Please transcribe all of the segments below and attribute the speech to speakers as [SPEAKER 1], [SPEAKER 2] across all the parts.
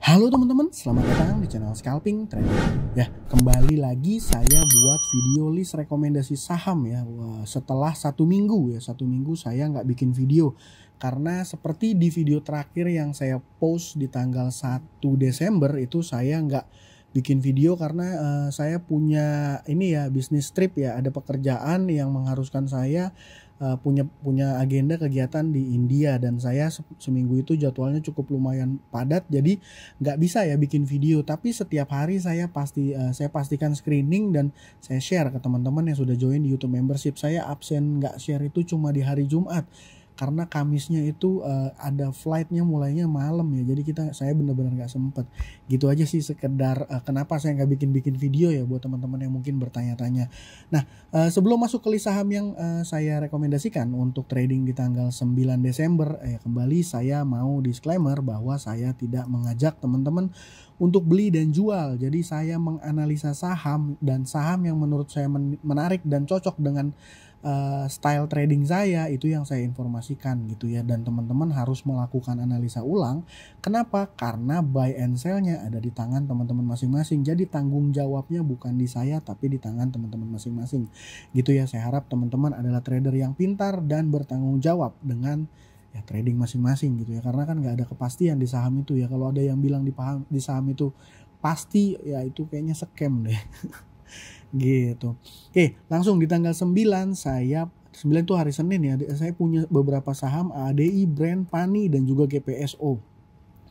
[SPEAKER 1] Halo teman-teman, selamat datang di channel Scalping Trading. Ya, kembali lagi saya buat video list rekomendasi saham ya. Setelah satu minggu saya nggak bikin video. Karena seperti di video terakhir yang saya post di tanggal 1 Desember itu saya nggak bikin video karena saya punya ini ya, bisnis trip ya. Ada pekerjaan yang mengharuskan saya punya agenda kegiatan di India, dan saya seminggu itu jadwalnya cukup lumayan padat, jadi nggak bisa ya bikin video. Tapi setiap hari saya pastikan screening dan saya share ke teman-teman yang sudah join di YouTube membership. Saya absen nggak share itu cuma di hari Jumat karena Kamisnya itu ada flightnya mulainya malam ya, jadi saya benar-benar nggak sempet. Gitu aja sih sekedar kenapa saya nggak bikin video ya, buat teman-teman yang mungkin bertanya-tanya. Nah, sebelum masuk ke list saham yang saya rekomendasikan untuk trading di tanggal 9 Desember, kembali saya mau disclaimer bahwa saya tidak mengajak teman-teman untuk beli dan jual. Jadi saya menganalisa saham, dan saham yang menurut saya menarik dan cocok dengan style trading saya, itu yang saya informasikan gitu ya. Dan teman-teman harus melakukan analisa ulang. Kenapa? Karena buy and sell-nya ada di tangan teman-teman masing-masing. Jadi tanggung jawabnya bukan di saya tapi di tangan teman-teman masing-masing. Gitu ya, saya harap teman-teman adalah trader yang pintar dan bertanggung jawab dengan ya trading masing-masing gitu ya. Karena kan nggak ada kepastian di saham itu ya. Kalau ada yang bilang di saham itu pasti, ya itu kayaknya scam deh. Gitu. Oke, langsung di tanggal 9 itu hari Senin ya. Saya punya beberapa saham ADI, Brand, Pani, dan juga GPSO.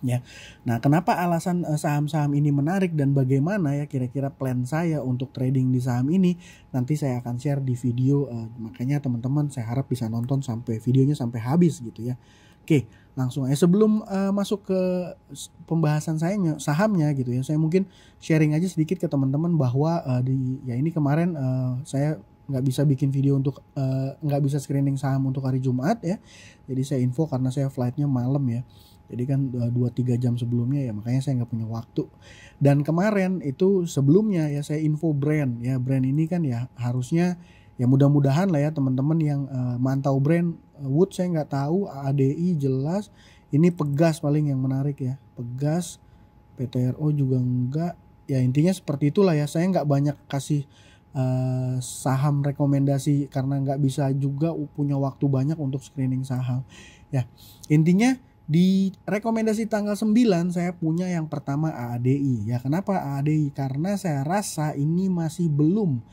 [SPEAKER 1] Ya. Nah, kenapa alasan saham-saham ini menarik dan bagaimana ya kira-kira plan saya untuk trading di saham ini, nanti saya akan share di video, makanya teman-teman saya harap bisa nonton sampai videonya sampai habis gitu ya. Oke, langsung aja sebelum masuk ke pembahasan sahamnya gitu ya, saya mungkin sharing aja sedikit ke teman-teman bahwa ini kemarin saya nggak bisa bikin video untuk nggak bisa screening saham untuk hari Jumat ya. Jadi saya info karena saya flightnya malam ya. Jadi kan 2-3 jam sebelumnya ya, makanya saya nggak punya waktu. Dan kemarin itu sebelumnya ya saya info brand ya. Brand ini kan ya harusnya ya mudah-mudahan lah ya teman-teman yang mantau brand. Wood saya nggak tahu, ADI jelas. Ini Pegas paling yang menarik ya. Pegas, PTRO juga enggak. Ya intinya seperti itulah ya. Saya nggak banyak kasih saham rekomendasi karena nggak bisa juga punya waktu banyak untuk screening saham. Ya intinya di rekomendasi tanggal 9 saya punya yang pertama AADI. Ya kenapa AADI? Karena saya rasa ini masih belum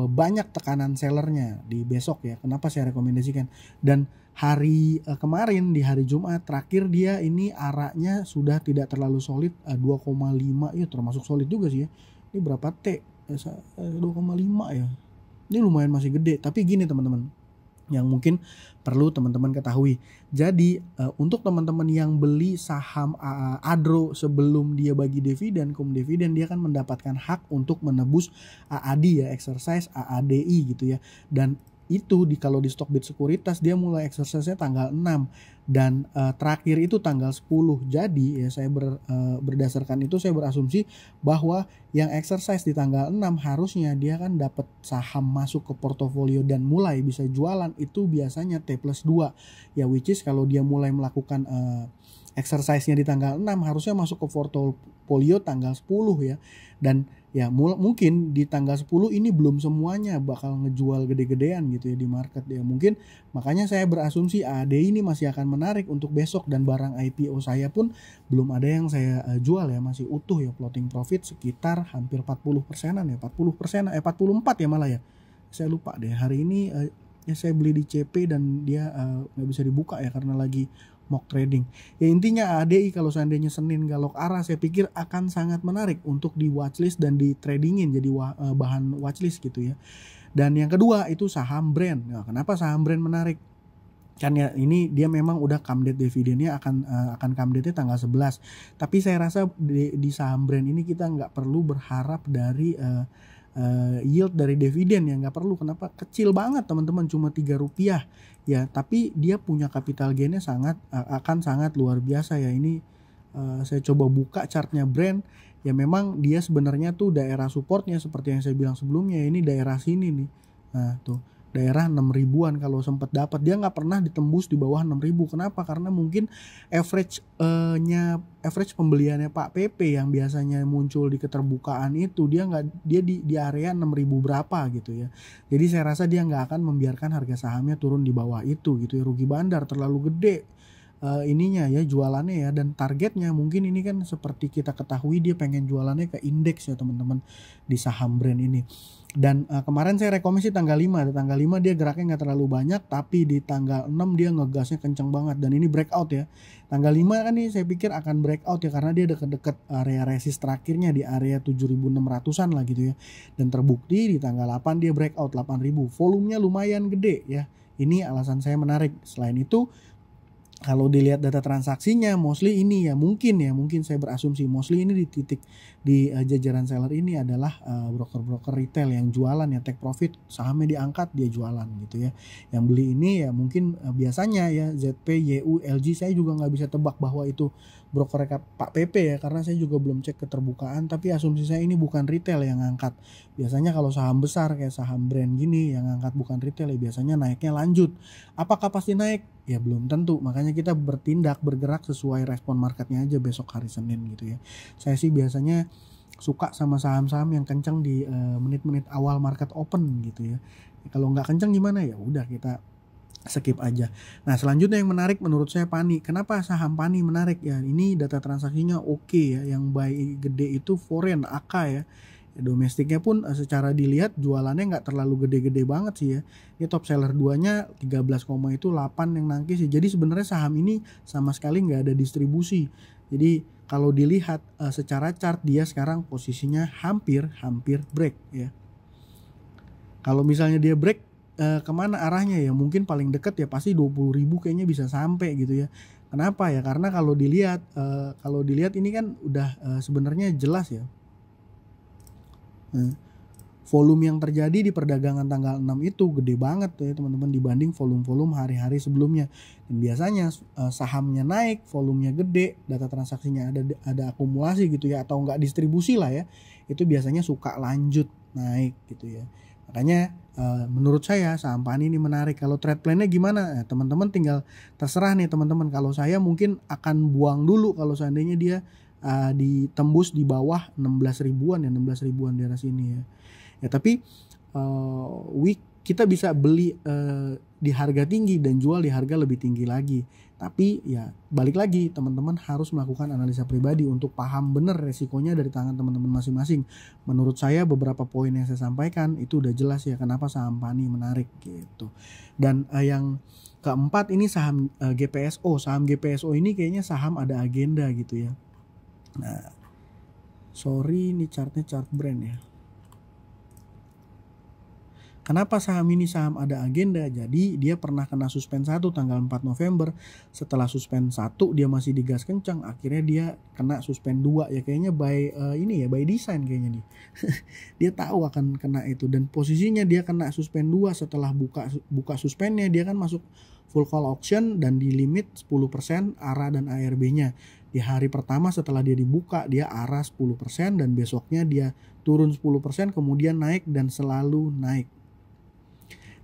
[SPEAKER 1] banyak tekanan sellernya di besok ya. Kenapa saya rekomendasikan? Dan hari kemarin di hari Jumat terakhir dia ini arahnya sudah tidak terlalu solid, 2,5 ya, termasuk solid juga sih ya. Ini berapa T? 2,5 ya. Ini lumayan masih gede. Tapi gini teman-teman, yang mungkin perlu teman-teman ketahui. Jadi untuk teman-teman yang beli saham ADRO sebelum dia bagi dividen, dia akan mendapatkan hak untuk menebus AAD ya, exercise AADI gitu ya. Dan itu kalau di Stockbit Sekuritas dia mulai exercise-nya tanggal 6 dan terakhir itu tanggal 10. Jadi ya saya berdasarkan itu saya berasumsi bahwa yang exercise di tanggal 6 harusnya dia kan dapat saham masuk ke portofolio dan mulai bisa jualan itu biasanya T+2 ya, which is kalau dia mulai melakukan exercise-nya di tanggal 6 harusnya masuk ke portofolio tanggal 10 ya. Dan ya mungkin di tanggal 10 ini belum semuanya bakal ngejual gede-gedean gitu ya di market ya. Mungkin makanya saya berasumsi ADI ini masih akan menarik untuk besok, dan barang IPO saya pun belum ada yang saya jual ya, masih utuh ya, floating profit sekitar hampir 40%-an ya, 40%, 44 ya malah ya. Saya lupa deh hari ini ya saya beli di CP dan dia nggak bisa dibuka ya karena lagi mock trading. Ya intinya ADI kalau seandainya Senin galok arah, saya pikir akan sangat menarik untuk di watchlist dan di tradingin jadi bahan watchlist gitu ya. Dan yang kedua itu saham brand. Nah, kenapa saham brand menarik? Kan ya ini dia memang udah come date dividennya akan come date-nya tanggal 11. Tapi saya rasa di saham brand ini kita nggak perlu berharap dari yield dari dividen ya, nggak perlu. Kenapa? Kecil banget teman-teman, cuma Rp3 ya, tapi dia punya capital gain-nya akan sangat luar biasa ya. Ini saya coba buka chartnya brand ya, memang dia sebenarnya tuh daerah supportnya seperti yang saya bilang sebelumnya, ini daerah sini nih. Nah tuh daerah 6 ribuan kalau sempat dapat. Dia nggak pernah ditembus di bawah 6 ribu. Kenapa? Karena mungkin average pembeliannya Pak PP yang biasanya muncul di keterbukaan itu dia di area 6 ribu berapa gitu ya. Jadi saya rasa dia nggak akan membiarkan harga sahamnya turun di bawah itu gitu ya. Rugi bandar, terlalu gede ininya ya, jualannya ya, dan targetnya mungkin ini kan seperti kita ketahui dia pengen jualannya ke indeks ya teman-teman di saham brand ini. Dan kemarin saya rekomendasi tanggal 5. Di tanggal 5 dia geraknya nggak terlalu banyak, tapi di tanggal 6 dia ngegasnya kenceng banget dan ini breakout ya. Tanggal 5 kan nih saya pikir akan breakout ya, karena dia deket-deket area resist terakhirnya di area 7.600-an lah gitu ya. Dan terbukti di tanggal 8 dia breakout 8.000. Volumenya lumayan gede ya. Ini alasan saya menarik. Selain itu, kalau dilihat data transaksinya mostly ini ya mungkin saya berasumsi mostly ini di titik di jajaran seller ini adalah broker-broker retail yang jualan ya, take profit, sahamnya diangkat dia jualan gitu ya. Yang beli ini ya mungkin biasanya ya ZP, YU, LG, saya juga nggak bisa tebak bahwa itu broker Pak PP ya, karena saya juga belum cek keterbukaan, tapi asumsi saya ini bukan retail yang angkat. Biasanya kalau saham besar kayak saham brand gini yang angkat bukan retail ya biasanya naiknya lanjut. Apakah pasti naik? Ya belum tentu, makanya kita bergerak sesuai respon marketnya aja besok hari Senin gitu ya. Saya sih biasanya suka sama saham-saham yang kencang di menit-menit awal market open gitu ya. Kalau nggak kencang gimana ya udah kita skip aja. Nah selanjutnya yang menarik menurut saya PANI. Kenapa saham PANI menarik ya? Ini data transaksinya oke ya. Yang buy gede itu foreign AK ya. Domestiknya pun secara dilihat jualannya nggak terlalu gede-gede banget sih ya. Ini top seller 2-nya 13, itu 8 yang nangkis ya. Jadi sebenarnya saham ini sama sekali nggak ada distribusi. Jadi kalau dilihat secara chart dia sekarang posisinya hampir break ya. Kalau misalnya dia break kemana arahnya ya, mungkin paling deket ya pasti 20.000 kayaknya bisa sampai gitu ya. Kenapa ya? Karena kalau dilihat ini kan udah sebenarnya jelas ya. Volume yang terjadi di perdagangan tanggal 6 itu gede banget ya teman-teman dibanding volume-volume hari-hari sebelumnya. Dan biasanya sahamnya naik, volumenya gede, data transaksinya ada akumulasi gitu ya, atau enggak distribusi lah ya, itu biasanya suka lanjut naik gitu ya. Makanya menurut saya saham PANI ini menarik. Kalau trade plan-nya gimana? Teman-teman tinggal terserah nih teman-teman. Kalau saya mungkin akan buang dulu kalau seandainya dia ditembus di bawah 16 ribuan ya, 16 ribuan daerah sini ya. Ya tapi kita bisa beli di harga tinggi dan jual di harga lebih tinggi lagi. Tapi ya balik lagi teman-teman harus melakukan analisa pribadi untuk paham bener resikonya dari tangan teman-teman masing-masing. Menurut saya beberapa poin yang saya sampaikan itu udah jelas ya kenapa saham PANI menarik gitu. Dan yang keempat ini saham GPSO. Saham GPSO ini kayaknya saham ada agenda gitu ya. Nah, sorry ini chartnya chart brand ya. Kenapa saham ini saham ada agenda? Jadi dia pernah kena suspend 1 tanggal 4 November. Setelah suspend 1 dia masih digas kencang. Akhirnya dia kena suspend 2 ya, kayaknya by design kayaknya nih. Dia tahu akan kena itu dan posisinya dia kena suspend 2 setelah buka suspendnya dia kan masuk full call auction dan di limit 10% ARA dan ARB-nya. Di hari pertama setelah dia dibuka dia ARA 10% dan besoknya dia turun 10% kemudian naik dan selalu naik.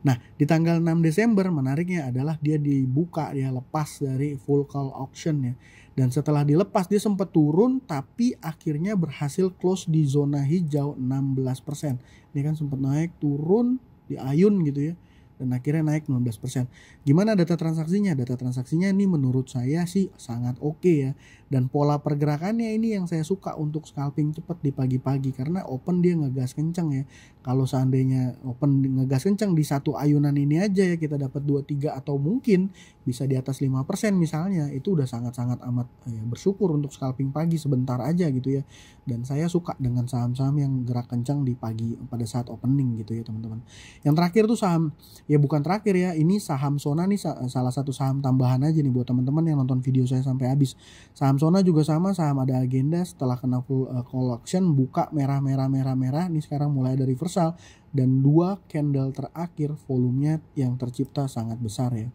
[SPEAKER 1] Nah di tanggal 6 Desember menariknya adalah dia dibuka, dia lepas dari full call auction ya. Dan setelah dilepas dia sempat turun tapi akhirnya berhasil close di zona hijau 16%. Dia kan sempat naik turun di ayun gitu ya. Dan akhirnya naik 15%. Gimana data transaksinya? Data transaksinya ini menurut saya sih sangat oke ya. Dan pola pergerakannya ini yang saya suka untuk scalping cepat di pagi-pagi. Karena open dia ngegas kencang ya. Kalau seandainya open ngegas kencang di satu ayunan ini aja ya kita dapat 2-3 atau mungkin bisa di atas 5% misalnya. Itu udah sangat-sangat amat bersyukur untuk scalping pagi sebentar aja gitu ya. Dan saya suka dengan saham-saham yang gerak kencang di pagi pada saat opening gitu ya teman-teman. Yang terakhir tuh saham, ya bukan terakhir ya, ini saham Sona nih salah satu saham tambahan aja nih buat teman-teman yang nonton video saya sampai habis. Saham Sona juga sama, saham ada agenda setelah kena full call auction buka merah. Ini sekarang mulai ada reversal dan 2 candle terakhir volumenya yang tercipta sangat besar ya.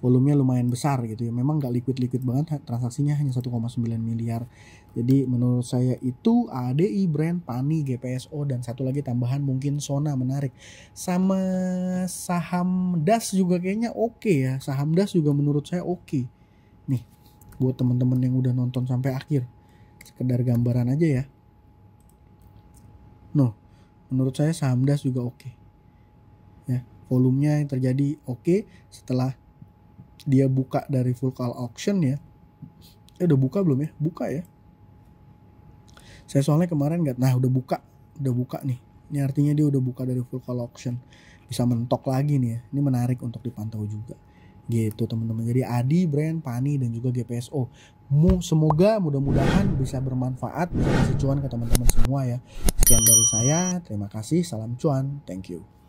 [SPEAKER 1] volumenya lumayan besar gitu ya. Memang nggak liquid banget, transaksinya hanya 1,9 miliar. Jadi menurut saya itu ADI, Brand, Pani, GPSO, dan satu lagi tambahan mungkin Sona menarik. Sama saham DAS juga kayaknya oke ya. Saham DAS juga menurut saya oke. Nih, buat teman-teman yang udah nonton sampai akhir, sekedar gambaran aja ya. Menurut saya saham DAS juga oke. Ya, volumenya yang terjadi oke setelah dia buka dari full call auction ya. Udah buka belum ya? Buka ya. Saya soalnya kemarin udah buka nih. Ini artinya dia udah buka dari full call auction. Bisa mentok lagi nih ya. Ini menarik untuk dipantau juga. Gitu teman-teman. Jadi ADI, Brand, Pani, dan juga GPSO. Semoga mudah-mudahan bisa bermanfaat, bisa kasih cuan ke teman-teman semua ya. Sekian dari saya. Terima kasih. Salam cuan. Thank you.